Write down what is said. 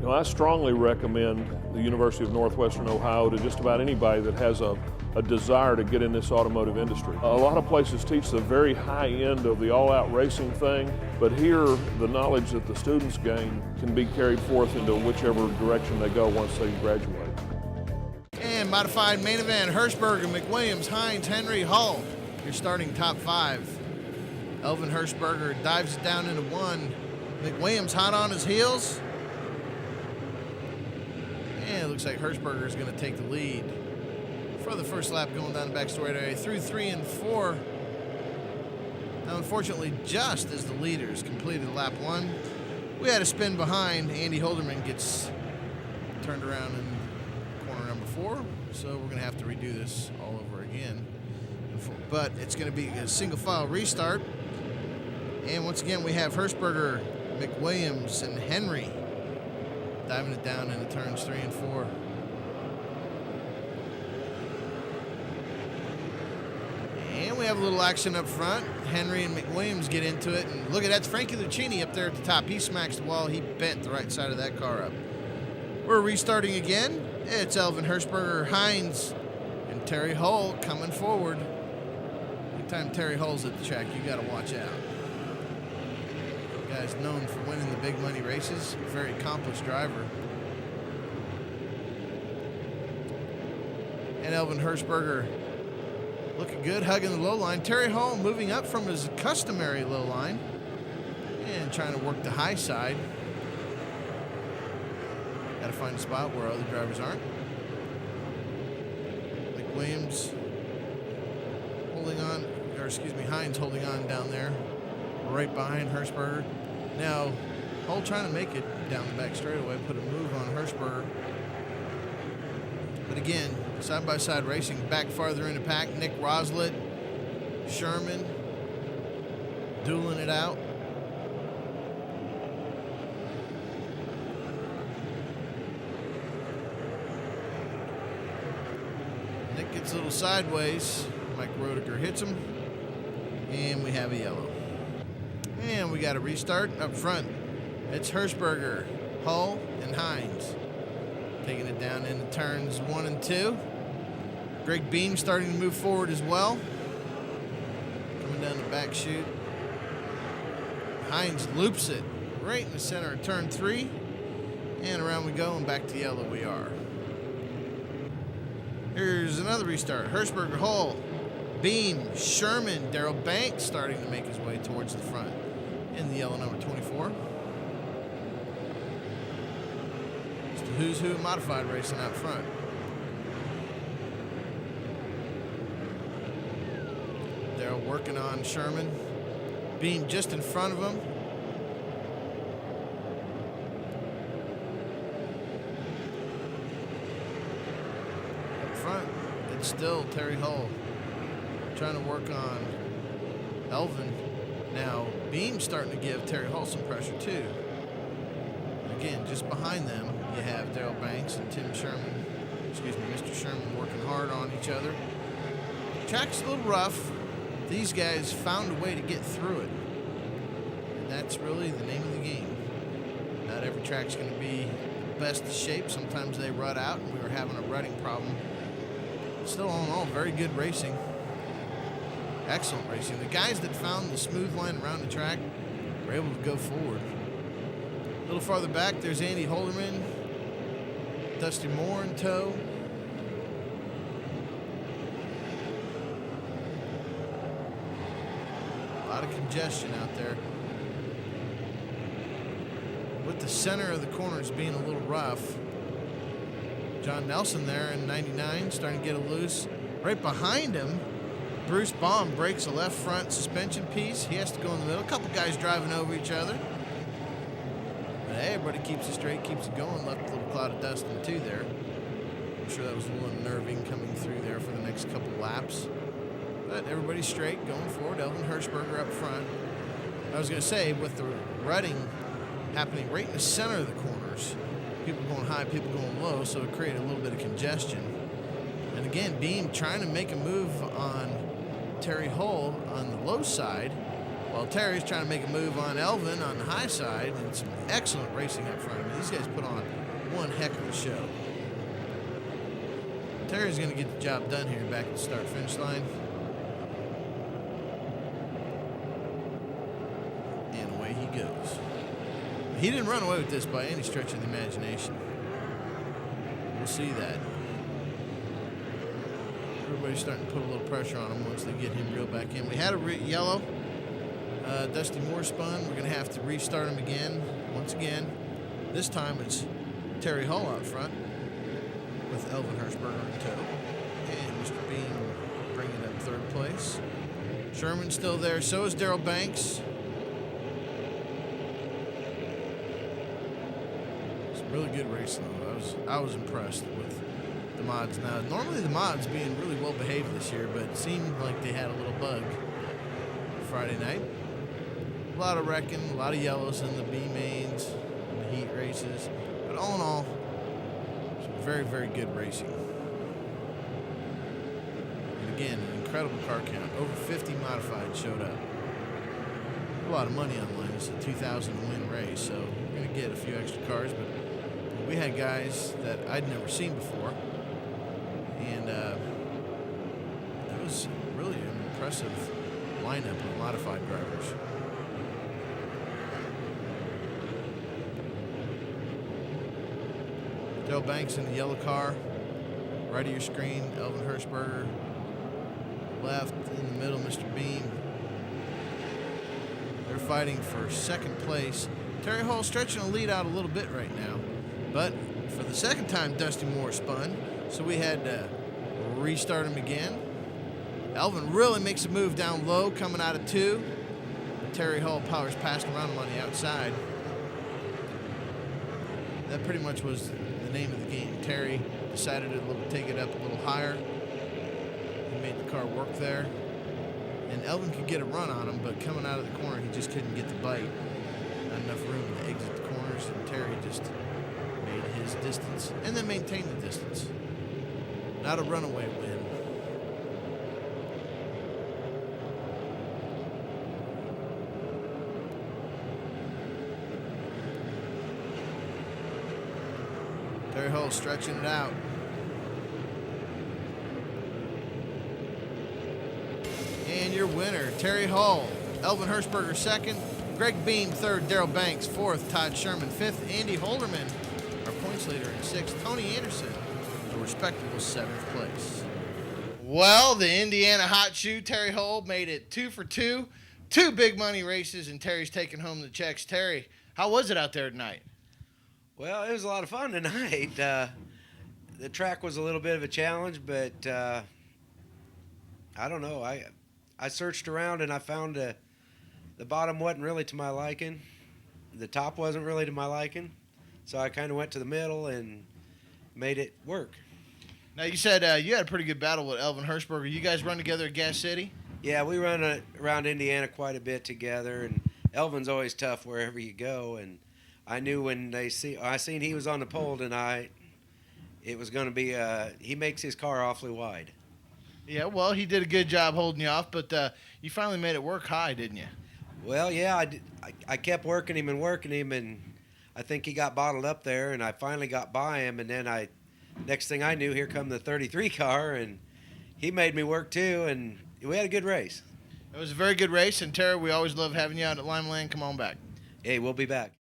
Now, I strongly recommend the University of Northwestern Ohio to just about anybody that has a desire to get in this automotive industry. A lot of places teach the very high end of the all-out racing thing, but here the knowledge that the students gain can be carried forth into whichever direction they go once they graduate. And modified main event, Herschberger, McWilliams, Hines, Henry, Hull. Your starting top five. Elvin Herschberger dives it down into one. McWilliams hot on his heels. And it looks like Herschberger is going to take the lead for the first lap going down the back straightaway through 3 and 4. Now, unfortunately, just as the leaders completed lap 1, we had a spin behind. Andy Holderman gets turned around in corner number 4, so we're going to have to redo this all over again. But it's going to be a single file restart. And once again, we have Herschberger, McWilliams, and Henry diving it down into turns 3 and 4. And we have a little action up front. Henry and McWilliams get into it. And look at that, Frankie Lucchini up there at the top. He smacks the wall. He bent the right side of that car up. We're restarting again. It's Elvin Herschberger, Hines, and Terry Hull coming forward. Anytime Terry Hull's at the track, you got to watch out. The guy's known for winning the big money races. A very accomplished driver. And Elvin Herschberger looking good, hugging the low line. Terry Hull moving up from his customary low line and trying to work the high side. Got to find a spot where other drivers aren't. McWilliams holding on, or excuse me, Hines holding on down there, right behind Herschberger. Now, Hull trying to make it down the back straightaway, put a move on Herschberger. But again, side-by-side racing, back farther into pack. Nick Roslet, Sherman, dueling it out. Nick gets a little sideways. Mike Roediger hits him. And we have a yellow. And we got a restart up front. It's Herschberger, Hull, and Hines. Taking it down into turns 1 and 2. Greg Beam starting to move forward as well. Coming down the back chute. Hines loops it right in the center of turn 3. And around we go, and back to yellow we are. Here's another restart. Herschberger, Hull, Beam, Sherman, Darrell Banks starting to make his way towards the front in the yellow number 24. It's the who's who of modified racing out front. Darrell working on Sherman. Beam just in front of him. Up front, it's still Terry Hull trying to work on Elvin. Now, Beam's starting to give Terry Hull some pressure too. Again, just behind them, you have Darrell Banks and Mr. Sherman working hard on each other. Track's a little rough. These guys found a way to get through it. And that's really the name of the game. Not every track's going to be the best of shape. Sometimes they rut out, and we were having a rutting problem. Still, all in all, very good racing. Excellent racing. The guys that found the smooth line around the track were able to go forward. A little farther back, there's Andy Holderman, Dusty Moore in tow. A lot of congestion out there. With the center of the corners being a little rough. John Nelson there in 99, starting to get it loose. Right behind him, Bruce Baum breaks a left front suspension piece. He has to go in the middle. A couple guys driving over each other. But hey, everybody keeps it straight, keeps it going. Left a little cloud of dust in 2 there. I'm sure that was a little unnerving coming through there for the next couple laps. But everybody's straight, going forward. Elvin Herschberger up front. I was going to say, with the rutting happening right in the center of the corners, people going high, people going low, so it created a little bit of congestion. And again, Beam trying to make a move on Terry Hull on the low side, while Terry's trying to make a move on Elvin on the high side, and some excellent racing up front. I mean, these guys put on one heck of a show. Terry's going to get the job done here back at the start-finish line. And away he goes. He didn't run away with this by any stretch of the imagination. We'll see that. Everybody's starting to put a little pressure on him once they get him reeled back in. We had a yellow. Dusty Moore spun. We're going to have to restart him again. Once again, this time it's Terry Hall out front with Elvin Herschberger in tow. And Mr. Beam bringing up third place. Sherman's still there. So is Daryl Banks. Some really good racing, though. I was impressed with the mods. Now, normally the mods being really well behaved this year, but it seemed like they had a little bug Friday night. A lot of wrecking, a lot of yellows in the B mains, and the heat races. But all in all, some very, very good racing. And again, an incredible car count. Over 50 modified showed up. A lot of money on the line. It's a 2,000 win race, so we're going to get a few extra cars. But we had guys that I'd never seen before. And it was really an impressive lineup of modified drivers. Daryl Banks in the yellow car. Right of your screen, Elvin Herschberger. Left, in the middle, Mr. Beam. They're fighting for second place. Terry Hall stretching the lead out a little bit right now. But for the second time, Dusty Moore spun. So we had to restart him again. Elvin really makes a move down low, coming out of 2. Terry Hall powers past around him on the outside. That pretty much was the name of the game. Terry decided to take it up a little higher. He made the car work there. And Elvin could get a run on him, but coming out of the corner, he just couldn't get the bite. Not enough room to exit the corners, and Terry just made his distance and then maintained the distance. Not a runaway win. Terry Hall stretching it out. And your winner, Terry Hall. Elvin Herschberger second. Greg Beam third. Daryl Banks fourth. Todd Sherman fifth. Andy Holderman, our points leader, in sixth. Tony Anderson, a respectable seventh place. Well, the Indiana hot shoe, Terry Hall, made it 2 for 2. 2 big money races, and Terry's taking home the checks. Terry, how was it out there tonight? Well, it was a lot of fun tonight. The track was a little bit of a challenge, but I don't know. I searched around and I found the bottom wasn't really to my liking. The top wasn't really to my liking. So I kind of went to the middle and made it work. Now, you said you had a pretty good battle with Elvin Herschberger. You guys run together at Gas City? Yeah, we run around Indiana quite a bit together, and Elvin's always tough wherever you go. And I knew when I seen he was on the pole tonight, it was going to be he makes his car awfully wide. Yeah, well, he did a good job holding you off, but you finally made it work high, didn't you? Well, yeah, I kept working him, and I think he got bottled up there, and I finally got by him, and then next thing I knew, here come the 33 car, and he made me work too, and we had a good race. It was a very good race, and Terry, we always love having you out at Limaland. Come on back. Hey, we'll be back.